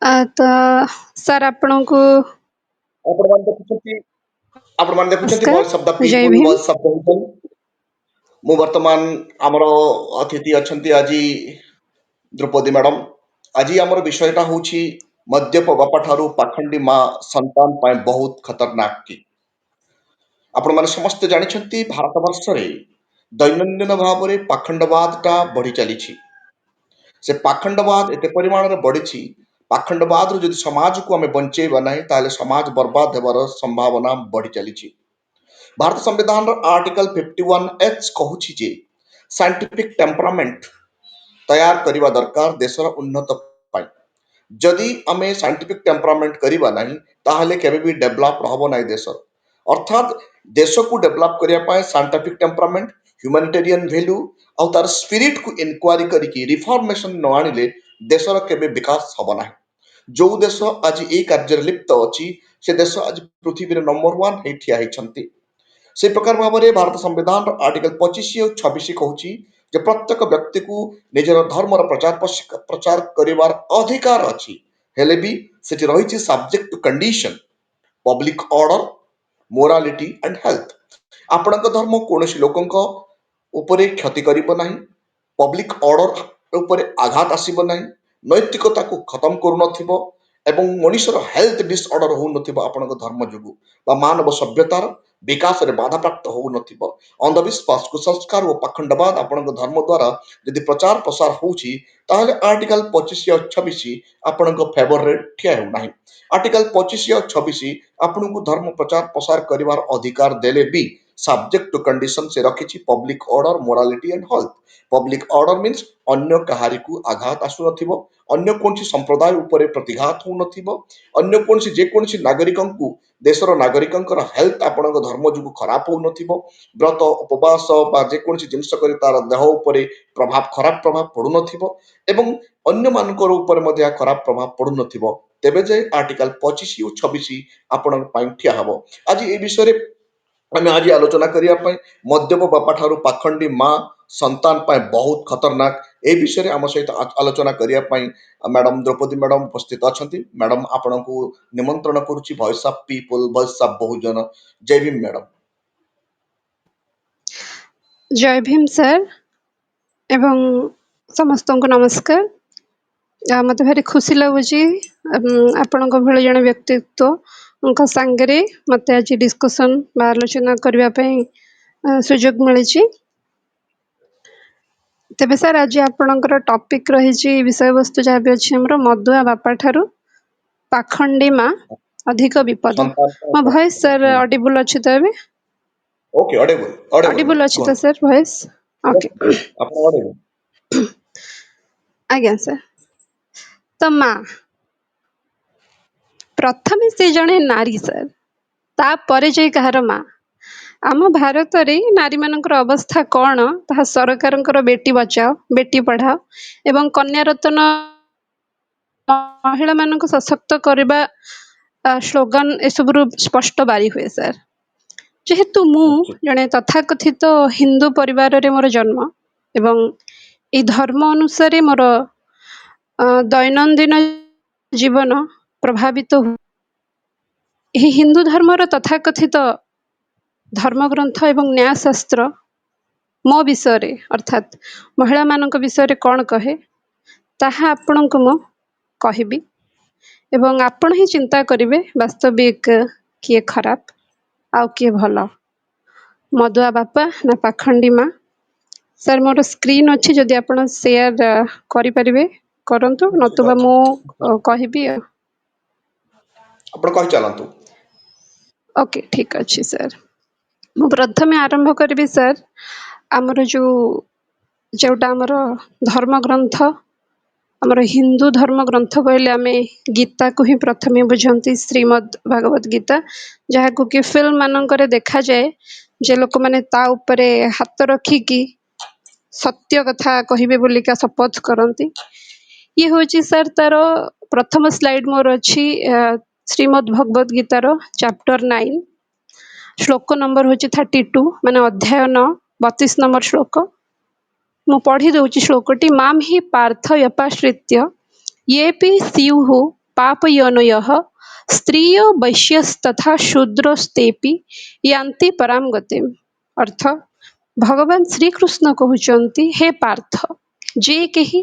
ତ ସାର୍ ଆପଣଙ୍କୁ ଆପଣମାନେ ଦେଖୁଛନ୍ତି ନମସ୍କାର, voice of the Jai people, Bhim. Voice of the people. ମୁଁ ବର୍ତ୍ତମାନ ଆମର ଅତିଥି ଅଛନ୍ତି ଆଜି ଦ୍ରୌପଦୀ ମ୍ୟାଡମ। ଆଜି ଆମର ବିଷୟଟା ହଉଛି ମଦ୍ୟପ ବାପା ଠାରୁ ପାଖଣ୍ଡୀ ମା ସନ୍ତାନ ପାଇଁ ବହୁତ ଖତରନାକ କି। ଆପଣମାନେ ସମସ୍ତେ ଜାଣିଛନ୍ତି ଭାରତ ବର୍ଷରେ ଦୈନନ୍ଦିନ ଭାବରେ ପାଖଣ୍ଡବାଦଟା ବଢି ଚାଲିଛି। ସେ ପାଖଣ୍ଡବାଦ ଏତେ ପରିମାଣରେ ବଢିଛି, ପାଖଣ୍ଡବାଦରୁ ଯଦି ସମାଜକୁ ଆମେ ବଞ୍ଚେଇବା ନାହିଁ ତାହେଲେ ସମାଜ ବର୍ବାଦ ହେବାର ସମ୍ଭାବନା ବଢି ଚାଲିଛି। ଭାରତ ସମ୍ବିଧାନର ଆର୍ଟିକଲ 51H କହୁଛି ଯେ ସାଇଣ୍ଟିଫିକ ଟେମ୍ପରାମେଣ୍ଟ ତୈୟାର କରିବା ଦରକାର ଦେଶର ଉନ୍ନତ ପାଇଁ। ଯଦି ଆମେ ସାଇଣ୍ଟିଫିକ ଟେମ୍ପରାମେଣ୍ଟ କରିବା ନାହିଁ ତାହେଲେ କେବେ ବି ଡେଭଲପ ହବ ନାହିଁ ଦେଶ। ଅର୍ଥାତ୍ ଦେଶକୁ ଡେଭଲପ କରିବା ପାଇଁ ସାଇଣ୍ଟିଫିକ ଟେମ୍ପରାମେଣ୍ଟ, ହ୍ୟୁମାନିଟେରିଆନ ଭ୍ୟାଲ୍ୟୁ ଆଉ ତାର ସ୍ପିରିଟକୁ ଇନକ୍ୱାରି କରିକି ରିଫର୍ମେସନ ନ ଆଣିଲେ ଦେଶର କେବେ ବିକାଶ ହବ ନାହିଁ। ଯୋଉ ଦେଶ ଆଜି ଏଇ କାର୍ଯ୍ୟରେ ଲିପ୍ତ ଅଛି ସେ ଦେଶ ଆଜି ପୃଥିବୀରେ ନମ୍ବର 1 ହେଇ ଠିଆ ହେଇଛନ୍ତି। ସେଇ ପ୍ରକାର ଭାବରେ ଭାରତ ସମ୍ବିଧାନର ଆର୍ଟିକଲ 25 ଆଉ 26 କହୁଛି ଯେ ପ୍ରତ୍ୟେକ ବ୍ୟକ୍ତିକୁ ନିଜର ଧର୍ମର ପ୍ରଚାର କରିବାର ଅଧିକାର ଅଛି, ହେଲେ ବି ସେଠି ରହିଛି subject to condition, public order, morality and health. ଆପଣଙ୍କ ଧର୍ମ କୌଣସି ଲୋକଙ୍କ ଉପରେ କ୍ଷତି କରିବ ନାହିଁ, ପବ୍ଲିକ ଅର୍ଡର ଉପରେ ଆଘାତ ଆସିବ ନାହିଁ, ନୈତିକତାକୁ ଖତମ କରୁନଥିବ ଏବଂ ମଣିଷର ହେଲ୍ଥ ଡିସଅର୍ଡର ହଉନଥିବ ଆପଣଙ୍କ ଧର୍ମ ଯୋଗୁଁ, ବା ମାନବ ସଭ୍ୟତାର ବିକାଶରେ ବାଧାପ୍ରାପ୍ତ ହଉନଥିବ। ଅନ୍ଧବିଶ୍ୱାସ, କୁସଂସ୍କାର ଓ ପାଖଣ୍ଡବାଦ ଆପଣଙ୍କ ଧର୍ମ ଦ୍ୱାରା ଯଦି ପ୍ରଚାର ପ୍ରସାର ହଉଛି ତାହେଲେ ଆର୍ଟିକଲ 25 ଆଉ 26 ଆପଣଙ୍କ ଫେଭରରେ ଠିଆ ହେଉନାହିଁ। ଆର୍ଟିକଲ 25 ଆଉ 26 ଆପଣଙ୍କୁ ଧର୍ମ ପ୍ରଚାର ପ୍ରସାର କରିବାର ଅଧିକାର ଦେଲେ ବି ସବଜେକ୍ଟ ଟୁ କଣ୍ଡିସନ ସେ ରଖିଛି public order, morality and health. Public order means ଅନ୍ୟ କାହାରିକୁ ଆଘାତ ଆସୁନଥିବ, ଅନ୍ୟ କୌଣସି ସମ୍ପ୍ରଦାୟ ଉପରେ ପ୍ରତିଘାତ ହଉନଥିବ, ଅନ୍ୟ କୌଣସି ଯେକୌଣସି ନାଗରିକଙ୍କୁ, ଦେଶର ନାଗରିକଙ୍କର ହେଲ୍ଥ ଆପଣଙ୍କ ଧର୍ମ ଯୋଗୁଁ ଖରାପ ହଉନଥିବ, ବ୍ରତ ଉପବାସ ବା ଯେକୌଣସି ଜିନିଷ କରି ତାର ଦେହ ଉପରେ ଖରାପ ପ୍ରଭାବ ପଡୁନଥିବ ଏବଂ ଅନ୍ୟମାନଙ୍କର ଉପରେ ମଧ୍ୟ ଏହା ଖରାପ ପ୍ରଭାବ ପଡୁନଥିବ, ତେବେ ଯାଇ ଆର୍ଟିକଲ 25 ଓ 26 ଆପଣଙ୍କ ପାଇଁ ଠିଆ ହବ। ଆଜି ଏ ବିଷୟରେ ଆମେ ଆଜି ଆଲୋଚନା କରିବା ପାଇଁ ମଦ୍ୟପ ବାପା ଠାରୁ ପାଖଣ୍ଡୀ ମା ସନ୍ତାନ ପାଇଁ ବହୁତ ଖତରନାକ, এই ବିଷୟରେ ଆମ ସହିତ ଆଲୋଚନା କରିବା ପାଇଁ ମ୍ୟାଡମ ଦ୍ରୌପଦୀ ମ୍ୟାଡମ ଉପସ୍ଥିତ ଅଛନ୍ତି। ମ୍ୟାଡମ ଆପଣଙ୍କୁ ନିମନ୍ତ୍ରଣ କରୁଛି voice of people, voice of Bahujan. Jai Bhim madam. Jai Bhim sir ଏବଂ ସମସ୍ତଙ୍କୁ ନମସ୍କାର। ମୋତେ ଭାରି ଖୁସି ଲାଗୁଛି ଆପଣଙ୍କ ଭଳି ଜଣେ ବ୍ୟକ୍ତିତ୍ୱଙ୍କ ସାଙ୍ଗରେ ମୋତେ ଆଜି ଡିସ୍କସନ୍ ବା ଆଲୋଚନା କରିବା ପାଇଁ ସୁଯୋଗ ମିଳିଛି। ତେବେ ସାର୍ ଆଜି ଆପଣଙ୍କର ଟପିକ୍ ରହିଛି, ବିଷୟବସ୍ତୁ ଯାହା ବି ଅଛି ଆମର ମଦୁଆ ବାପା ଠାରୁ ପାଖଣ୍ଡୀ ମା ଅଧିକ ବିପଦ। ମୋ ଭଏସ୍ ସାର୍ ଅଡିବୁଲ୍ ଅଛି ତ ଏବେ? ଓକେ, ଅଡିବୁଲ୍ ଅଛି ତ ସାର୍ ଭଏସ୍? ଓକେ, ଆଜ୍ଞା ସାର୍। ତ ମା ପ୍ରଥମେ ସେ ଜଣେ ନାରୀ ସାର୍, ତାପରେ ଯାଇ କାହାର ମା। ଆମ ଭାରତରେ ନାରୀମାନଙ୍କର ଅବସ୍ଥା କ'ଣ ତାହା ସରକାରଙ୍କର ବେଟି ବଚାଅ, ବେଟି ପଢ଼ାଅ ଏବଂ କନ୍ୟାରତ୍ନ ମହିଳାମାନଙ୍କୁ ସଶକ୍ତ କରିବା ସ୍ଲୋଗାନ ଏସବୁରୁ ସ୍ପଷ୍ଟ ବାରି ହୁଏ ସାର୍। ଯେହେତୁ ମୁଁ ଜଣେ ତଥାକଥିତ ହିନ୍ଦୁ ପରିବାରରେ ମୋର ଜନ୍ମ ଏବଂ ଏହି ଧର୍ମ ଅନୁସାରେ ମୋର ଦୈନନ୍ଦିନ ଜୀବନ ପ୍ରଭାବିତ ହୁଏ। ଏହି ହିନ୍ଦୁ ଧର୍ମର ତଥାକଥିତ ଧର୍ମଗ୍ରନ୍ଥ ଏବଂ ନ୍ୟାୟଶାସ୍ତ୍ର ମୋ ବିଷୟରେ ଅର୍ଥାତ୍ ମହିଳାମାନଙ୍କ ବିଷୟରେ କ'ଣ କହେ ତାହା ଆପଣଙ୍କୁ ମୁଁ କହିବି ଏବଂ ଆପଣ ହିଁ ଚିନ୍ତା କରିବେ ବାସ୍ତବିକ କିଏ ଖରାପ ଆଉ କିଏ ଭଲ, ମଦୁଆ ବାପା ନା ପାଖଣ୍ଡୀ ମା। ସାର୍ ମୋର ସ୍କ୍ରିନ୍ ଅଛି, ଯଦି ଆପଣ ସେୟାର କରିପାରିବେ କରନ୍ତୁ, ନତୁବା ମୁଁ କହିବି ଆଉ। ଆପଣ କହିଚାଲନ୍ତୁ। ଓକେ, ଠିକ୍ ଅଛି ସାର୍। ମୁଁ ପ୍ରଥମେ ଆରମ୍ଭ କରିବି ସାର୍ ଆମର ଯେଉଁଟା ଆମର ଧର୍ମଗ୍ରନ୍ଥ, ଆମର ହିନ୍ଦୁ ଧର୍ମ ଗ୍ରନ୍ଥ କହିଲେ ଆମେ ଗୀତାକୁ ହିଁ ପ୍ରଥମେ ବୁଝନ୍ତି, ଶ୍ରୀମଦ୍ ଭାଗବତ ଗୀତା, ଯାହାକୁ କି ଫିଲ୍ମ ମାନଙ୍କରେ ଦେଖାଯାଏ ଯେ ଲୋକମାନେ ତା ଉପରେ ହାତ ରଖିକି ସତ୍ୟ କଥା କହିବେ ବୋଲିକା ଶପଥ କରନ୍ତି। ଇଏ ହେଉଛି ସାର୍ ତାର ପ୍ରଥମ ସ୍ଲାଇଡ୍ ମୋର ଅଛି, ଶ୍ରୀମଦ୍ ଭଗବତ ଗୀତାର ଚାପ୍ଟର 9, ଶ୍ଲୋକ ନମ୍ବର ହେଉଛି 32, ମାନେ ଅଧ୍ୟାୟ 9 32 ନମ୍ବର ଶ୍ଲୋକ। ମୁଁ ପଢ଼ି ଦେଉଛି ଶ୍ଲୋକଟି। ମାମ୍ ହି ପାର୍ଥ ୟପାଶ୍ରିତ୍ୟ ୟେପି ସ୍ୟୁଃ पापयोनयः स्त्रियो वैश्यस्तथा शूद्रस्तेपि यान्ति परां गतिम्। अर्थ भगवान श्रीकृष्ण कहउचंती हे पार्थ जे केही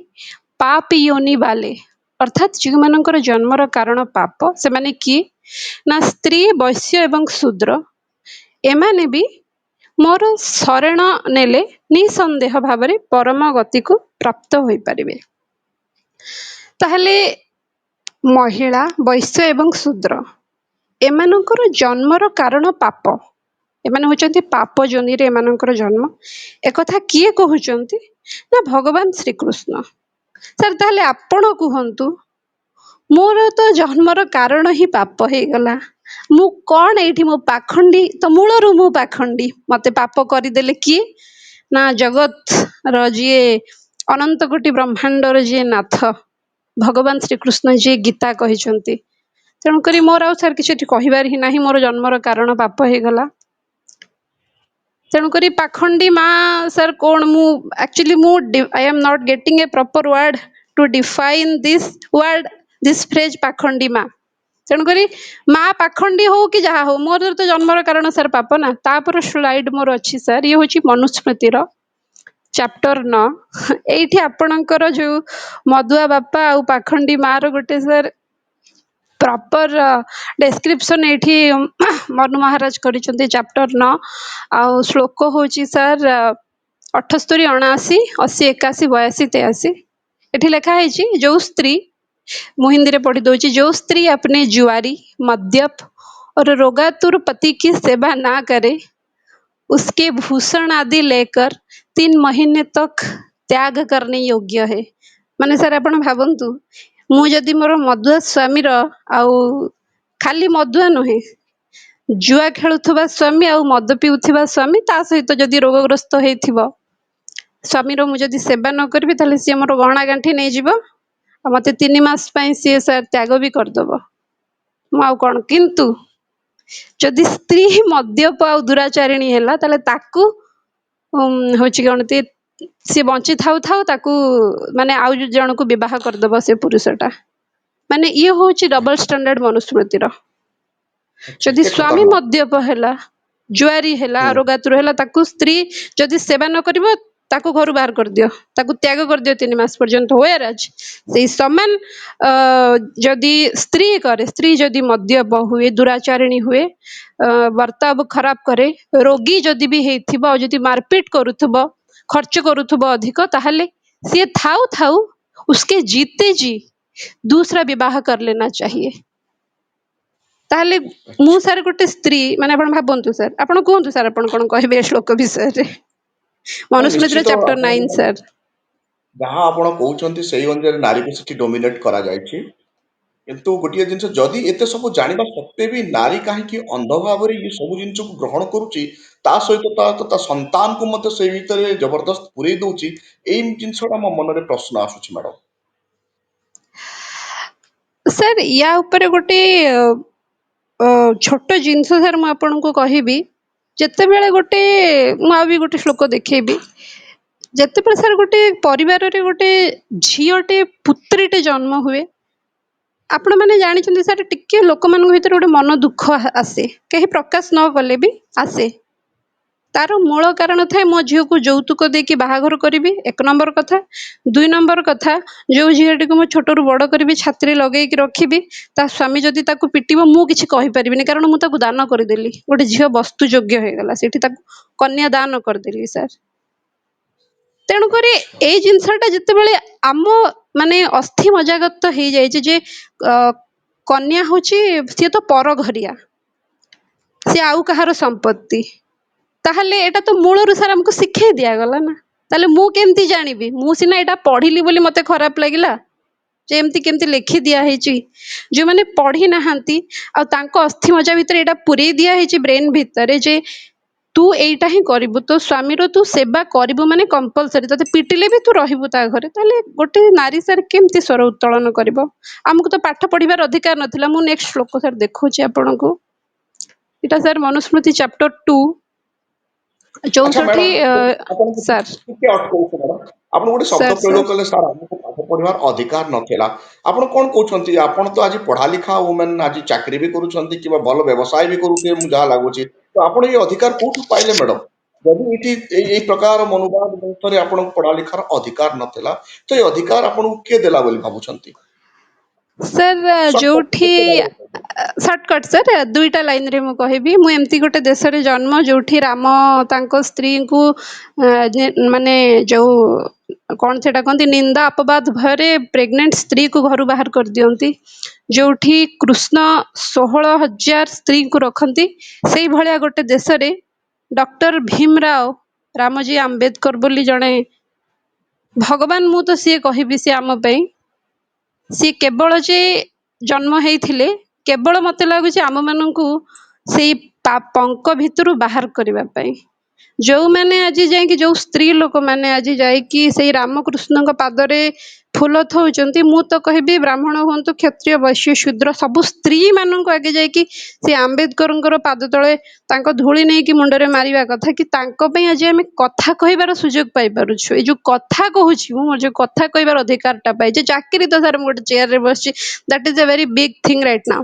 पाप योनि वाले अर्थात जो मानकर जन्मर कारण पाप से माने कि ना स्त्री वैश्य एवं शूद्र एमाने भी मोर शरण नेले निसंदेह भावरे परम गति को प्राप्त होई परिबे। ताहले महिला वैश्य एवं शूद्र एमानकर जन्मर कारण पाप एमाने होचंती पाप जोनि रे एमानकर जन्म एकथा किए कहउचंती ना भगवान श्रीकृष्ण। सर ताहले आपण कुहंतु मोर तो जन्मर कारण ही पाप हे गला मु कौन एठी मो पाखंडी तो मूलरू मु पाखंडी मते पाप करिदेले किए ना जगत र जिए अनंत कोटि ब्रह्मांड र जिए नाथ भगवान श्रीकृष्ण जी गीता कहिचंती। तेणुकरी मोर आउ सर किछि कहिबार ही नाही मोर जन्मर कारण पाप हे गला। तेणुकरी पाखंडी माँ सर कौन मु एक्चुअली मु I am not getting a proper word to define this word this phrase पाखंडी माँ। तेणुकरी माँ पाखंडी हो कि जहाँ हो मोर तो जन्मर कारण सर पाप ना। तापर स्लाइड मोर अच्छी सर ये होची मनुस्मृतिर चैप्टर 9 एठी आपणकर जो मधुआ बापा आ पाखंडी माँ रो गोटे सर प्रॉपर डेस्क्रिप्शन एठी मनु महाराज करिसंती चैप्टर 9 आ श्लोक होची सर 78 79 80 81 82 83 एठी लिखा है जो स्त्री मु हिंदी रे पढ़ी दउची जो स्त्री अपने जुआरी मद्यप और रोगातुर पति की सेवा ना करे उसके भूषण आदि लेकर 3 महीने तक त्याग करने योग्य है। माने सर आपण भाबंतु मु जदि मोर मधुआ स्वामी रो आउ खाली मधुआ नहे जुआ खेलुथबा स्वामी आउ मद पिउथबा स्वामी ता सहित जदि रोगग्रस्त हेथिबो स्वामी रो मु जदि सेवा न करबी ताले सी मोर गहना गांठी नै जिवो आ मते 3 मास पई सी सर त्याग भी कर दबो मु आउ कोन। किंतु जदि स्त्री मद्यप आउ दुराचारिणी हैला ताले ताकू होची गणती सी बंची थाउ थाउ ताकू माने आउ जण को विवाह कर दबो से पुरुषटा माने ये होची डबल स्टैंडर्ड मनुस्मृतिर। जदि एक स्वामी धन्यवाद। मद्यप हैला जुआरी हैला हम्म, रोगातुर हैला ताकू स्त्री जदि सेवा न करिवो ताकू घर बाहर कर दियो ताकू त्याग कर दियो 3 मास पर्यंत होयर आज से समान जदि स्त्री करे स्त्री जदि मद्यप हुए दुराचारिणी हुए बर्ताव खराब करे रोगी जदि भी हेथिबो जदि मारपीट करूथबो खर्च करूथबो अधिक ताहले से थाउ थाउ उसके जीते जी दूसरा विवाह कर लेना चाहिए। ताहले मु अच्छा। सर गोटे स्त्री माने आपण भाबंतु सर आपण कहंतु सर आपण कोन कहबे श्लोक विषय रे ନାଇଁ मनुस्मृति ନିଶ୍ଚିତ चैप्टर ଆପଣ 9 सर। ଯାହା ଆପଣ କହୁଛନ୍ତି ସେଇ ଅନୁଯାୟୀ ନାରୀକୁ ସେଠି ଡୋମିନେଟ୍ କରାଯାଇଛି। କିନ୍ତୁ ଗୋଟିଏ ଜିନିଷ ଯଦି ଏତେ ସବୁ ଜାଣିବା ସତ୍ତ୍ୱେ ବି ନାରୀ କାହିଁକି ଅନ୍ଧ ଭାବରେ ଏ ସବୁ ଜିନିଷକୁ ଗ୍ରହଣ କରୁଛି ତା ସହିତ ତା ସନ୍ତାନକୁ ମଧ୍ୟ ସେଇ ଭିତରେ ଜବରଦସ୍ତ ପୁରେଇ ଦଉଛି ଏଇ ଜିନିଷଟା ମୋ ମନରେ ପ୍ରଶ୍ନ ଆସୁଛି ମ୍ୟାଡମ। सर या ऊपर गोटे छोट जिनस सर मु आपनको कहिबी जेतेबेले गोटे मु आ भी गोटे श्लोक देखेबी जेतेबेले सर गोटे परिवार रे गोटे झियोटे पुत्रीटे जन्म हुए आपण माने जानिछन्ती सर टिके लोक मान भीतर गोटे मन दुख आसे कहीं प्रकाश न कले भी आसे तार मूल कारण थाए मो झील को যৌতুক देकी बाहाघर करी एक नंबर कथा 2 नंबर कथा जो झीलटी को मो छोटरू बड़ करी छात्री लगेकी रखी ता स्वामी जदि ताकू पिटिबो मु किछि कहि परिबिनी कारण मु ताकू दान करदेली गोटे झील वस्तु योग्य हो गला सेठी ताकू कन्या दान करदेली सर। तेणु करी ए जिनसटा जितेबेले आम माने अस्थि मजागत हो जाए जे कन्या होची सी तो पर घरिया सी आउ कहार संपत्ति ताहले एटा तो मूलरू सर हमको शिखे दिया गला ना ताले मु केमती जानिबी मु सिना एटा पढ़िली बोली मते खराब लागिला जे एमती केमती लिखि दिया हेची जो माने पढ़ी नाहंती आ तांको अस्थि मजा भीतर एटा पुरे दिया हेची ब्रेन भीतर जे तू एटा ही करिबु तो स्वामी रो तू सेवा करिबु माने कंपलसरी तते पिटिले भी तू रहिबु ता घरे ताले गोटे नारी सर केमती स्वर उत्तोलन करिवो हमको तो पाठ पढ़िबार अधिकार नथिला। मु नेक्स्ट श्लोक सर देखौची आपनको इटा सर मनुस्मृति चैप्टर 2 ଆଚ୍ଛା 64 ମ୍ୟାଡ଼ାମ, ଆପଣଙ୍କୁ ସାର୍ ଟିକେ ଅଟକଉଛି ମ୍ୟାଡ଼ାମ। ଆପଣ ଗୋଟେ ଶବ୍ଦ ସାର୍ ପ୍ରୟୋଗ ସାର୍ କଲେ, ସାର୍ ଆମକୁ ପାଠ ପଢିବାର ଅଧିକାର ନଥିଲା। ଆପଣ କଣ କହୁଛନ୍ତି? ଆପଣ ତ ଆଜି ପଢା ଲିଖା ଓମେନ୍ ଆଜି ଚାକିରି ବି କରୁଛନ୍ତି କିମ୍ବା ଭଲ ବ୍ୟବସାୟ ବି କରୁଥିବେ, ମୁଁ ଯାହା ଲାଗୁଛି। ତ ଆପଣ ଏଇ ଅଧିକାର କୋଉଠୁ ପାଇଲେ ମ୍ୟାଡ଼ାମ? ଯଦି ଏଠି ଏଇ ପ୍ରକାର ମନୋଭାବ ଭିତରେ ଆପଣଙ୍କୁ ପଢା ଲିଖାର ଅଧିକାର ନଥିଲା, ତ ଏଇ ଅଧିକାର ଆପଣଙ୍କୁ କିଏ ଦେଲା ବୋଲି ଭାବୁଛନ୍ତି? ସାର୍ ସର୍ଟକଟ୍ ଯୋଉଠି ଗୋଟେ ଭାବରେ କହିବେ। ସର୍ଟକଟ୍ ସାର୍ ଦୁଇଟା ଲାଇନରେ ମୁଁ କହିବି। ମୁଁ ଏମିତି ଗୋଟେ ଦେଶରେ ଜନ୍ମ ଯୋଉଠି ରାମ ତାଙ୍କ ସ୍ତ୍ରୀଙ୍କୁ ମାନେ ଯୋଉ କଣ ସେଟା କହନ୍ତି ନିନ୍ଦା ଅପବାଦ ଭୟରେ ପ୍ରେଗନେଣ୍ଟ ସ୍ତ୍ରୀକୁ ଘରୁ ବାହାର କରିଦିଅନ୍ତି, ଯୋଉଠି କୃଷ୍ଣ 16,000 ସ୍ତ୍ରୀଙ୍କୁ ରଖନ୍ତି, ସେଇଭଳିଆ ଗୋଟେ ଦେଶରେ ଡକ୍ଟର ଭୀମରାଓ ରାମଜୀ ଆମ୍ବେଦକର ବୋଲି ଜଣେ ଭଗବାନ, ମୁଁ ତ ସିଏ କହିବି, ସିଏ ଆମ ପାଇଁ, ସିଏ କେବଳ ଯେ ଜନ୍ମ ହେଇଥିଲେ କେବଳ ମତେ ଲାଗୁଛି ଆମମାନଙ୍କୁ ସେଇ ପଙ୍କ ଭିତରୁ ବାହାର କରିବା ପାଇଁ। ଯୋଉମାନେ ଆଜି ଯାଇକି ଯୋଉ ସ୍ତ୍ରୀ ଲୋକମାନେ ଆଜି ଯାଇକି ସେଇ ରାମକୃଷ୍ଣଙ୍କ ପାଦରେ ଫୁଲ ଥଉଛନ୍ତି, ମୁଁ ତ କହିବି ବ୍ରାହ୍ମଣ ହୁଅନ୍ତୁ, କ୍ଷତ୍ରିୟ, ବୈଶ୍ୟ, ଶୂଦ୍ର, ସବୁ ସ୍ତ୍ରୀ ମାନଙ୍କୁ ଆଗେ ଯାଇକି ସେ ଆମ୍ବେଦକରଙ୍କର ପାଦ ତଳେ ତାଙ୍କ ଧୂଳି ନେଇକି ମୁଣ୍ଡରେ ମାରିବା କଥା, କି ତାଙ୍କ ପାଇଁ ଆଜି ଆମେ କଥା କହିବାର ସୁଯୋଗ ପାଇପାରୁଛୁ। ଏଇ ଯୋଉ କଥା କହୁଛି ମୁଁ, ମୋର ଯୋଉ କଥା କହିବାର ଅଧିକାରଟା ପାଇଛି, ଚାକିରି ତ ସାର୍ ମୁଁ ଗୋଟେ ଚେୟାରରେ ବସିଛି, that is a very big thing right now,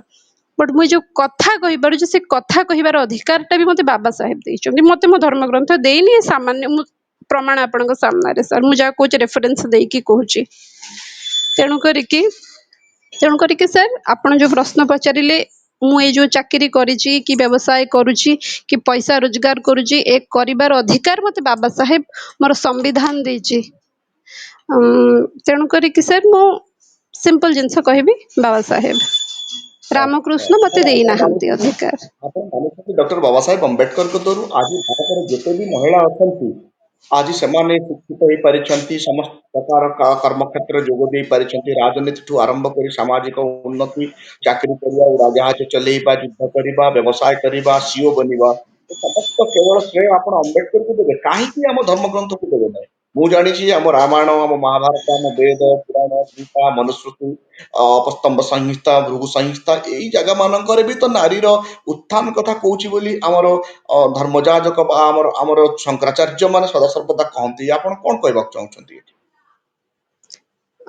but ମୁଁ ଯୋଉ କଥା କହିପାରୁଛି, ସେ କଥା କହିବାର ଅଧିକାରଟା ବି ମତେ ବାବା ସାହେବ ଦେଇଛନ୍ତି। ମତେ ମୋ ଧର୍ମଗ୍ରନ୍ଥ ଦେଇନି, ସାମାନ୍ୟ ମୁଁ ପ୍ରମାଣ ଆପଣଙ୍କ ସାମ୍ନାରେ ସାର୍ ମୁଁ ଯାହା କହୁଛି ରେଫରେନ୍ସ ଦେଇକି କହୁଛି। ତେଣୁ କରିକି ସାର୍ ଆପଣ ଯୋଉ ପ୍ରଶ୍ନ ପଚାରିଲେ, ମୁଁ ଏଇ ଯୋଉ ଚାକିରି କରିଛି କି ବ୍ୟବସାୟ କରୁଛି କି ପଇସା ରୋଜଗାର କରୁଛି, ଏ କରିବାର ଅଧିକାର ମତେ ବାବା ସାହେବ ମୋର ସମ୍ବିଧାନ ଦେଇଛି। ତେଣୁ କରିକି ସାର୍ ମୁଁ ସିମ୍ପଲ ଜିନିଷ କହିବି, ବାବା ସାହେବ ରାମକୃଷ୍ଣ ମତେ ମାନେ ଦେଇନାହାନ୍ତି ଅଧିକାର। ଆପଣ ମାନୁଛନ୍ତି ଡକ୍ଟର ବାବା ସାହେବ ଆମ୍ବେଦକରଙ୍କ ଦ୍ୱାରା ଆଜି ଭାରତରେ ଯେତେ ବି ମହିଳା ଅଛନ୍ତି, ଆଜି ସେମାନେ ଶିକ୍ଷିତ ହେଇପାରିଛନ୍ତି, ସମସ୍ତ ପ୍ରକାର କର୍ମକ୍ଷେତ୍ରରେ ଯୋଗ ଦେଇ ପାରିଛନ୍ତି, ରାଜନୀତିଠୁ ଆରମ୍ଭ କରି ସାମାଜିକ ଉନ୍ନତି, ଚାକିରି କରିବା, ଉଡ଼ାଜାହାଜ ଚଲେଇବା, ଯୁଦ୍ଧ କରିବା, ବ୍ୟବସାୟ କରିବା, ସିଓ ବନିବା, ଏ ସମସ୍ତ କେବଳ ଶ୍ରେୟ ଆପଣ ଆମ୍ବେଦକରଙ୍କୁ ଦେବେ, କାହିଁକି ଆମ ଧର୍ମଗ୍ରନ୍ଥକୁ ଦେବେ ନାହିଁ? ମୁଁ ଜାଣିଛି ଆମ ରାମାୟଣ, ଆମ ମହାଭାରତ, ଆମ ବେଦ, ପୁରାଣ, ଗୀତା, ମନୁସ୍ମୃତି, ଅପସ୍ତମ୍ଭ ସଂହିତା, ଭୃଗୁ ସଂହିତା, ଏଇ ଜାଗା ମାନଙ୍କରେ ବି ତ ନାରୀର ଉତ୍ଥାନ କଥା କହୁଛି ବୋଲି ଆମର ଧର୍ମଯାଜକ ବା ଆମର ଆମର ଶଙ୍କରାଚାର୍ଯ୍ୟ ମାନେ ସଦାସର୍ବଦା କହନ୍ତି। ଆପଣ କଣ କହିବାକୁ ଚାହୁଁଛନ୍ତି ଏଠି?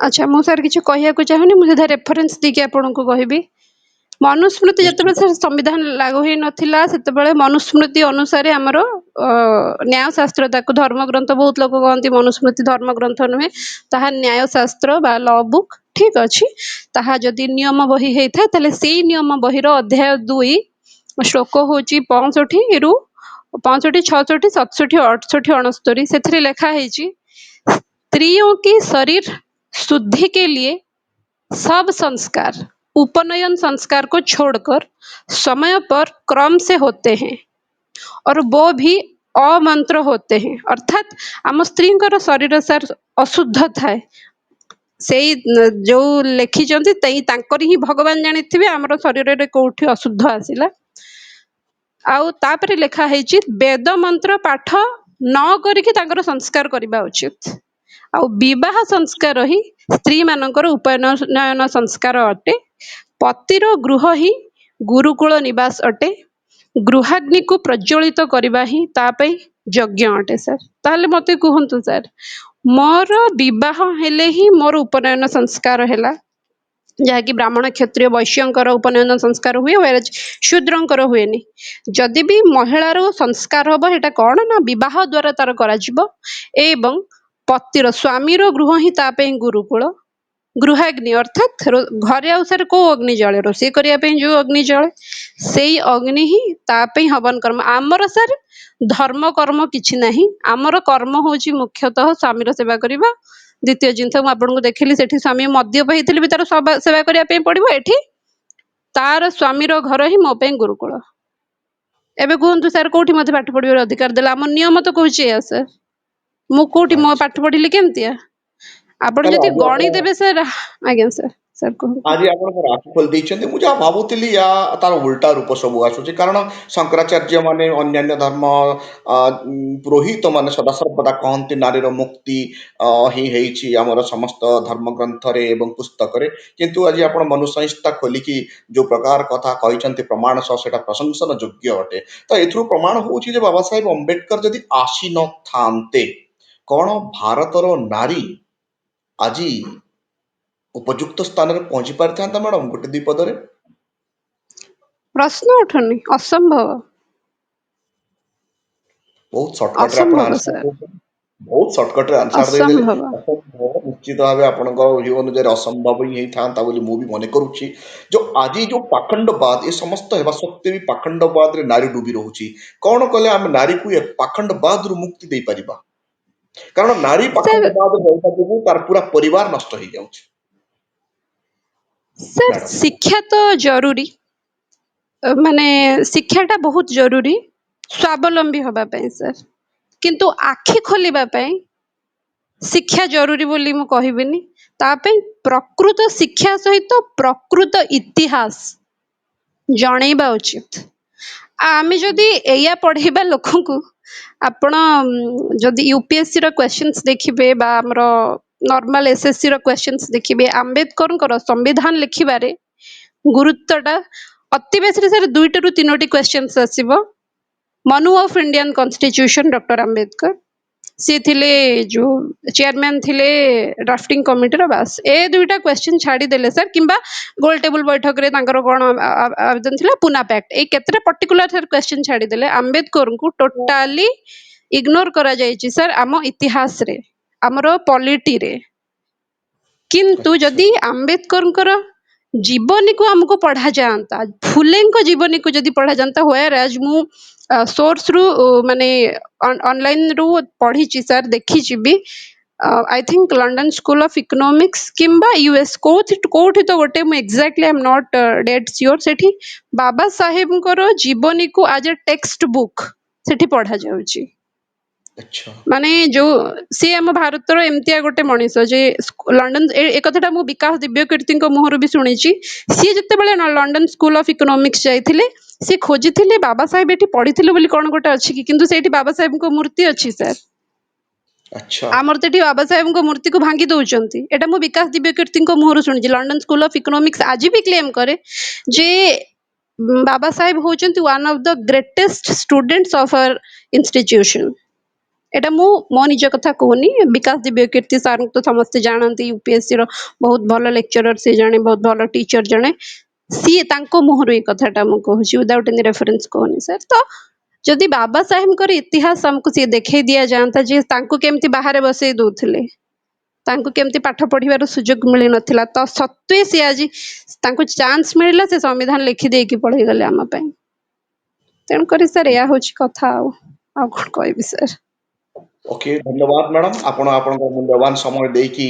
ଆଚ୍ଛା, ମୁଁ ସାର୍ କିଛି କହିବାକୁ ଚାହୁଁନି, ମୁଁ ସିଧା ରେଫରେନ୍ସ ଦେଇକି ଆପଣଙ୍କୁ କହିବି। ମନୁସ୍ମୃତି ଯେତେବେଳେ ନିଶ୍ଚିତ। ସାର୍ ସମ୍ବିଧାନ ଲାଗୁ ହେଇନଥିଲା, ସେତେବେଳେ ମନୁସ୍ମୃତି ଅନୁସାରେ ଆମର ନ୍ୟାୟଶାସ୍ତ୍ର, ତାକୁ ଧର୍ମଗ୍ରନ୍ଥ ବହୁତ ଲୋକ କହନ୍ତି, ମନୁସ୍ମୃତି ଧର୍ମଗ୍ରନ୍ଥ ନୁହେଁ, ତାହା ନ୍ୟାୟଶାସ୍ତ୍ର ବା ଲ ବୁକ୍, ଠିକ ଅଛି। ତାହା ଯଦି ନିୟମ ବହି ହେଇଥାଏ, ତାହେଲେ ସେଇ ନିୟମ ବହିର ଅଧ୍ୟାୟ 2 ଶ୍ଲୋକ ହଉଛି 65 ରୁ 65, 66, 67, 68, 69, ସେଥିରେ ଲେଖା ହେଇଛି, स्त्रियों के शरीर शुद्धि के लिए सब संस्कार उपनयन संस्कार को छोड़कर समय पर क्रम से होते हैं और वो भी अमंत्र होते हैं। अर्थात आम स्त्रीଙ୍କର ଶରୀର ସାର୍ ଅଶୁଦ୍ଧ ଥାଏ, ସେଇ ଯୋଉ ଲେଖିଛନ୍ତି ତାଙ୍କରି ହିଁ ଭଗବାନ ଜାଣିଥିବେ ଆମର ଶରୀରରେ କୋଉଠି ଅଶୁଦ୍ଧ ଆସିଲା। ଆଉ ତାପରେ ଲେଖା ହେଇଛି ବେଦ ମନ୍ତ୍ର ପାଠ ନ କରିକି ତାଙ୍କର ସଂସ୍କାର କରିବା ଉଚିତ। ଆଉ ବିବାହ ସଂସ୍କାର ହିଁ ସ୍ତ୍ରୀ ମାନଙ୍କର ଉପନୟନ ସଂସ୍କାର ଅଟେ। ପତିର ଗୃହ ହିଁ ଗୁରୁକୁଳ ନିବାସ ଅଟେ। ଗୃହାଗ୍ନିକୁ ପ୍ରଜ୍ୱଳିତ କରିବା ହିଁ ତା ପାଇଁ ଯଜ୍ଞ ଅଟେ। ସାର୍ ତାହେଲେ ମତେ କୁହନ୍ତୁ ସାର୍, ମୋର ବିବାହ ହେଲେ ହିଁ ମୋର ଉପନୟନ ସଂସ୍କାର ହେଲା, ଯାହାକି ବ୍ରାହ୍ମଣ, କ୍ଷତ୍ରିୟ, ବୈଶ୍ୟଙ୍କର ଉପନୟନ ସଂସ୍କାର ହୁଏ, ଶୂଦ୍ରଙ୍କର ହୁଏନି। ଯଦି ବି ମହିଳାର ସଂସ୍କାର ହବ, ସେଟା କଣ ନା ବିବାହ ଦ୍ଵାରା ତାର କରାଯିବ, ଏବଂ ପତିର ସ୍ୱାମୀର ଗୃହ ହିଁ ତା ପାଇଁ ଗୁରୁକୁଳ। ଗୃହାଗ୍ନି ଅର୍ଥାତ୍ ଘରେ ଆଉ ସାର୍ କୋଉ ଅଗ୍ନି ଜଳେ? ରୋଷେଇ କରିବା ପାଇଁ ଯୋଉ ଅଗ୍ନି ଜଳେ, ସେଇ ଅଗ୍ନି ହିଁ ତା ପାଇଁ ହବନ କର୍ମ। ଆମର ସାର୍ ଧର୍ମ କର୍ମ କିଛି ନାହିଁ, ଆମର କର୍ମ ହଉଛି ମୁଖ୍ୟତଃ ସ୍ୱାମୀର ସେବା କରିବା। ଦ୍ୱିତୀୟ ଜିନିଷ ମୁଁ ଆପଣଙ୍କୁ ଦେଖିଲି, ସେଠି ସ୍ୱାମୀ ମଦ୍ୟପ ହେଇଥିଲେ ବି ତାର ସେବା କରିବା ପାଇଁ ପଡିବ, ଏଠି ତାର ସ୍ୱାମୀର ଘର ହିଁ ମୋ ପାଇଁ ଗୁରୁକୁଳ। ଏବେ କୁହନ୍ତୁ ସାର୍, କୋଉଠି ମତେ ପାଠ ପଢିବାର ଅଧିକାର ଦେଲା? ଆମ ନିୟମ ତ କହୁଛି ଏଇଆ ସାର୍, ମୁଁ କୋଉଠି ମୋ ଆଚ୍ଛା, ପାଠ ପଢିଲି କେମିତିଆ? ଆପଣ ତାହେଲେ ଯଦି ଆଜି ଆପଣ ଗଣି ଦେବେ ସାର୍, ଆଜ୍ଞା ସାର୍। ସାର୍ କୁହନ୍ତୁ। ଆଜି ଆପଣଙ୍କର ଆଖି ଖୋଲି ଦେଇଛନ୍ତି। ମୁଁ ଯାହା ଭାବୁଥିଲି ତାର ଉଲ୍ଟା ରୂପ ସବୁ ଆସୁଛି। କାରଣ ଶଙ୍କରାଚାର୍ଯ୍ୟ ମାନେ ଅନ୍ୟାନ୍ୟ ଧର୍ମ ପୁରୋହିତ ମାନେ ସଦାସର୍ବଦା କହନ୍ତି ନାରୀର ମୁକ୍ତି ହିଁ ହେଇଛି ଆମର ସମସ୍ତ ଧର୍ମ ଗ୍ରନ୍ଥରେ ଏବଂ ପୁସ୍ତକରେ। କିନ୍ତୁ ଆଜି ଆପଣ ମନୁସଂହିତା ଖୋଲିକି ଯୋଉ ପ୍ରକାର କଥା କହିଛନ୍ତି ପ୍ରମାଣ ସହ ସେଇଟା ପ୍ରଶଂସନ ଯୋଗ୍ୟ ଅଟେ। ତ ଏଥିରୁ ପ୍ରମାଣ ହଉଛି ଯେ ବାବା ସାହେବ ଅମ୍ବେଦକର ଯଦି ଆସିନଥାନ୍ତେ, କଣ ଭାରତର ନାରୀ ଆଜି ଉପଯୁକ୍ତ ସ୍ଥାନରେ ପହଞ୍ଚି ପାରିଥାନ୍ତା ମ୍ୟାଡମ ଗୋଟେ ଦୁଇ ପଦରେ? ପ୍ରଶ୍ନ ଉଠୁନି, ଅସମ୍ଭବ। ବହୁତ ସର୍ଟକଟରେ ଆପଣ ଅସମ୍ଭବ ଆନ୍ସର ସାର୍, ଦେଇଦେଲେ। ବହୁତ ସର୍ଟକଟରେ ଆନ୍ସର ଦେଇଦେଲେ। ଅସମ୍ଭବ। ଅସମ୍ଭବ ନିଶ୍ଚିତ ଭାବେ ଆପଣଙ୍କ ଭିଉ ଅନୁଯାୟୀ ଅସମ୍ଭବ ହିଁ ହେଇଥାନ୍ତା ବୋଲି ମୁଁ ବି ମନେ କରୁଛି। ଯୋଉ ଆଜି ଯୋଉ ପାଖଣ୍ଡବାଦ ଏ ସମସ୍ତ ହେବା ସତ୍ତ୍ୱେ ବି ପାଖଣ୍ଡବାଦରେ ନାରୀ ଡୁବି ରହୁଛି, କଣ କଲେ ଆମେ ନାରୀକୁ ଏ ପାଖଣ୍ଡବାଦରୁ ମୁକ୍ତି ଦେଇପାରିବା? କାରଣ ନାରୀ ସାର୍ ପାଖଣ୍ଡବାଦ ରହିବା ଯୋଗୁଁ ତାର ପୁରା ପରିବାର ନଷ୍ଟ ହେଇଯାଉଛି ସାର୍ ମ୍ୟାଡମ। ଶିକ୍ଷା ତ ଜରୁରୀ, ମାନେ ଶିକ୍ଷାଟା ବହୁତ ଜରୁରୀ ସ୍ୱାବଲମ୍ବୀ ହବା ପାଇଁ ସାର୍, କିନ୍ତୁ ଆଖି ଖୋଲିବା ପାଇଁ ଶିକ୍ଷା ଜରୁରୀ ବୋଲି ମୁଁ କହିବିନି। ତା ପାଇଁ ପ୍ରକୃତ ଶିକ୍ଷା ସହିତ ପ୍ରକୃତ ଇତିହାସ ଜଣେଇବା ଉଚିତ। ଆମେ ଯଦି ଏଇଆ ପଢେଇବା ଲୋକଙ୍କୁ, ଆପଣ ଯଦି ୟୁପିଏସସି ର କ୍ୱେଶ୍ଚନ୍ସ ଦେଖିବେ ବା ଆମର ନର୍ମାଲ ଏସଏସସି ର କ୍ୱେଶ୍ଚନ୍ସ ଦେଖିବେ, ଆମ୍ବେଦକରଙ୍କର ସମ୍ବିଧାନ ଲେଖିବାରେ ଗୁରୁତ୍ୱଟା ଅତି ବେଶୀରେ ସାର୍ 2ଟି ରୁ 3ଟି କ୍ୱେଶ୍ଚନ୍ସ ଆସିବ। Manu of Indian constitution doctor Ambedkar, ସିଏ ଥିଲେ ଯୋଉ ଚେୟାରମ୍ୟାନ ଥିଲେ ଡ୍ରାଫଟିଂ କମିଟିର, ବାସ୍ ଏ 2ଟା କ୍ୱେଶ୍ଚନ ଛାଡିଦେଲେ ସାର୍, କିମ୍ବା ଗୋଲ ଟେବୁଲ ବୈଠକରେ ତାଙ୍କର କଣ ଆବେଦନ ଥିଲା ପୁନା ପ୍ୟାକ୍ଟ, ଏଇ କେତେଟା ପର୍ଟିକୁଲାର ସାର୍ କ୍ୱେଶ୍ଚନ ଛାଡିଦେଲେ ଆମ୍ବେଦକରଙ୍କୁ ଟୋଟାଲି ଇଗ୍ନୋର କରାଯାଇଛି ସାର୍ ଆମ ଇତିହାସରେ, ଆମର ପଲିଟିରେ। କିନ୍ତୁ ଆଚ୍ଛା ଯଦି ଆମ୍ବେଦକରଙ୍କର ଜୀବନୀକୁ ଆମକୁ ପଢାଯାଆନ୍ତା, ଫୁଲେଙ୍କ ଜୀବନୀକୁ ଯଦି ପଢାଯାଆନ୍ତା, ହ୍ୱେର ଆଜ ମୁଁ ସୋର୍ସରୁ ମାନେ ଅନଲାଇନରୁ ପଢିଛି ସାର୍, ଦେଖିଛି ବି। I think London School of Economics କିମ୍ବା ୟୁଏସ୍ କୋଉଠି ତ ଗୋଟେ, ମୁଁ exactly I am not that sure, ସେଠି ବାବା ସାହେବଙ୍କର ଜୀବନୀକୁ ଆଜ ଏ ଟେକ୍ସଟ ବୁକ୍ ସେଠି ପଢାଯାଉଛି। ଆଚ୍ଛା ମାନେ ଯୋଉ ସିଏ ଆମ ଭାରତର ଏମିତିଆ ଗୋଟେ ମଣିଷ ଯେ ଲଣ୍ଡନ, ଏ କଥାଟା ମୁଁ ବିକାଶ ଦିବ୍ୟକୀର୍ତ୍ତିଙ୍କ ମୁହଁରୁ ବି ଶୁଣିଛି। ସିଏ ଯେତେବେଳେ ଲଣ୍ଡନ ସ୍କୁଲ ଅଫ୍ ଇକୋନୋମିକ୍ସ ଯାଇଥିଲେ, ସିଏ ଖୋଜିଥିଲେ ବାବା ସାହେବ ଏଠି ପଢିଥିଲେ ବୋଲି କଣ ଗୋଟେ ଅଛି କି, କିନ୍ତୁ ସେଇଠି ବାବା ସାହେବଙ୍କ ମୂର୍ତ୍ତି ଅଛି ସାର୍। ଆଚ୍ଛା ଆମର ତ ଏଠି ବାବା ସାହେବଙ୍କ ମୂର୍ତ୍ତିକୁ ଭାଙ୍ଗି ଦଉଛନ୍ତି। ଏଟା ମୁଁ ବିକାଶ ଦିବ୍ୟକୀର୍ତ୍ତିଙ୍କ ମୁହଁରୁ ଶୁଣିଛି। ଲଣ୍ଡନ ସ୍କୁଲ ଅଫ୍ ଇକୋନୋମିକ୍ସ ଆଜି ବି କ୍ଲେମ କରେ ଯେ ବାବା ସାହେବ ହଉଛନ୍ତି one of the greatest students of our institution. ଏଟା ମୁଁ ମୋ ନିଜ କଥା କହୁନି, ବିକାଶ ଦିବ୍ୟକୀର୍ତ୍ତି ସାର୍ଙ୍କୁ ତ ସମସ୍ତେ ଜାଣନ୍ତି, ୟୁପିଏସସି ର ବହୁତ ଭଲ ଲେକ୍ଚରର ସେ ଜଣେ, ବହୁତ ଭଲ ଟିଚର ଜଣେ। ସିଏ ତାଙ୍କ ମୁହଁରୁ ଏଇ କଥାଟା ମୁଁ କହୁଛି, ୱିଦାଉଟ୍ ଏନି ରେଫରେନ୍ସ କହୁନି ସାର୍। ତ ଯଦି ବାବା ସାହେବଙ୍କର ଇତିହାସ ଆମକୁ ସିଏ ଦେଖେଇ ଦିଆଯାଆନ୍ତା ଯେ ତାଙ୍କୁ କେମିତି ବାହାରେ ବସେଇ ଦଉଥିଲେ, ତାଙ୍କୁ କେମିତି ପାଠ ପଢିବାର ସୁଯୋଗ ମିଳିନଥିଲା, ତ ସତ୍ତ୍ୱେ ସିଏ ଆଜି ତାଙ୍କୁ ଚାନ୍ସ ମିଳିଲା, ସେ ସମ୍ବିଧାନ ଲେଖି ଦେଇକି ପଳେଇଗଲେ ଆମ ପାଇଁ। ତେଣୁକରି ସାର୍ ଏଇଆ ହଉଛି କଥା। ଆଉ କଣ କହିବି ସାର୍। ଓକେ, ଧନ୍ୟବାଦ ମ୍ୟାଡ଼ାମ। ଆପଣ ଆପଣଙ୍କ ମୂଲ୍ୟବାନ ସମୟ ଦେଇକି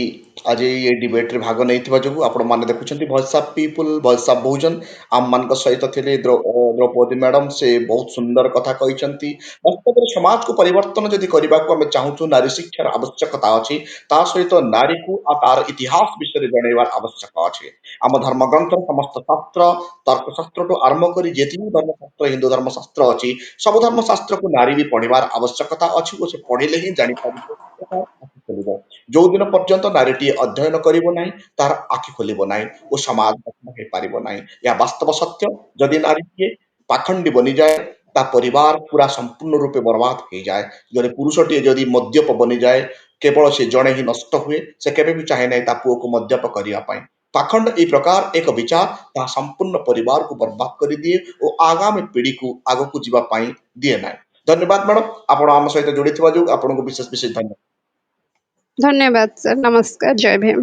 ଆଜି ଏଇ ଡିବେଟରେ ଭାଗ ନେଇଥିବା ଯୋଗୁଁ। ଆପଣମାନେ ଦେଖୁଛନ୍ତି voice of people, voice of Bahujan. ଆମମାନଙ୍କ ସହିତ ଥିଲେ ଦ୍ରୌପଦୀ ମ୍ୟାଡ଼ାମ, ସେ ବହୁତ ସୁନ୍ଦର କଥା କହିଛନ୍ତି। ବାସ୍ତବରେ ସମାଜକୁ ପରିବର୍ତ୍ତନ ଯଦି କରିବାକୁ ଆମେ ଚାହୁଁଛୁ, ନାରୀ ଶିକ୍ଷାର ଆବଶ୍ୟକତା ଅଛି। ତା ସହିତ ନାରୀକୁ ଆଉ ତାର ଇତିହାସ ବିଷୟରେ ଜଣେଇବାର ଆବଶ୍ୟକ ଅଛି। ଆମ ଧର୍ମଗ୍ରନ୍ଥର ସମସ୍ତ ଶାସ୍ତ୍ର, ତର୍କଶାସ୍ତ୍ରଠୁ ଆରମ୍ଭ କରି ଯେତିକି ଧର୍ମଶାସ୍ତ୍ର, ହିନ୍ଦୁ ଧର୍ମଶାସ୍ତ୍ର ଅଛି, ସବୁ ଧର୍ମଶାସ୍ତ୍ରକୁ ନାରୀ ବି ପଢିବାର ଆବଶ୍ୟକତା ଅଛି ଓ ସେ ପଢିଲେ ହିଁ ଜାଣିପାରିବ ଓ ତାର ଆଖି ଖୋଲିବ। ଯୋଉ ଦିନ ପର୍ଯ୍ୟନ୍ତ ନାରୀଟିଏ ଅଧ୍ୟୟନ କରିବ ନାହିଁ, ତାର ଆଖି ଖୋଲିବ ନାହିଁ ଓ ସମାଜ ଗଠନ ହେଇପାରିବ ନାହିଁ। ଏହା ବାସ୍ତବ ସତ୍ୟ। ଯଦି ନାରୀଟିଏ ପାଖଣ୍ଡୀ ବନିଯାଏ, ତା ପରିବାର ପୁରା ସମ୍ପୂର୍ଣ୍ଣ ରୂପେ ବର୍ବାଦ ହେଇଯାଏ। ଜଣେ ପୁରୁଷଟିଏ ଯଦି ମଦ୍ୟପ ବନିଯାଏ, କେବଳ ସେ ଜଣେ ହିଁ ନଷ୍ଟ ହୁଏ। ସେ କେବେ ବି ଚାହେଁ ନାହିଁ ତା ପୁଅକୁ ମଦ୍ୟପ କରିବା ପାଇଁ। ପାଖଣ୍ଡ এই ପ୍ରକାର ଏକ ବିଚାର ତାହା ସମ୍ପୂର୍ଣ୍ଣ ପରିବାରକୁ ବର୍ବାଦ କରିଦିଏ ଓ ଆଗାମୀ ପିଢିକୁ ଆଗକୁ ଯିବା ପାଇଁ ଦିଏ ନାହିଁ। ଧନ୍ୟବାଦ ମ୍ୟାଡ଼ାମ, ଆପଣ ଆମ ସହିତ ଯୋଡ଼ିଥିବା ଯୋଗୁଁ ଆପଣଙ୍କୁ ବିଶେଷ ବିଶେଷ ଧନ୍ୟବାଦ। ଧନ୍ୟବାଦ ସାର୍, ନମସ୍କାର, ଜୟ ଭୀମ।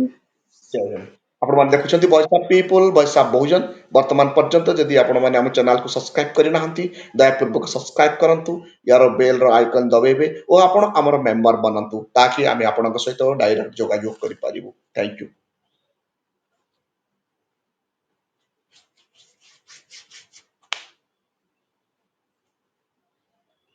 ଜୟ ହିନ୍ଦ। ଆପଣମାନେ ଦେଖୁଛନ୍ତି voice of people, voice of Bahujan. ବର୍ତ୍ତମାନ ପର୍ଯ୍ୟନ୍ତ ଯଦି ଆପଣମାନେ ଆମ ଚ୍ୟାନେଲକୁ ସବସ୍କ୍ରାଇବ କରିନାହାନ୍ତି, ଦୟାପୂର୍ବକ ସବସ୍କ୍ରାଇବ କରନ୍ତୁ, ୟାର ବେଲର ଆଇକନ୍ ଦବାଇବେ ଓ ଆପଣ ଆମର ମେମ୍ବର ବନନ୍ତୁ, ତାକି ଆମେ ଆପଣଙ୍କ ସହିତ ଡାଇରେକ୍ଟ ଯୋଗାଯୋଗ କରିପାରିବୁ। Thank you.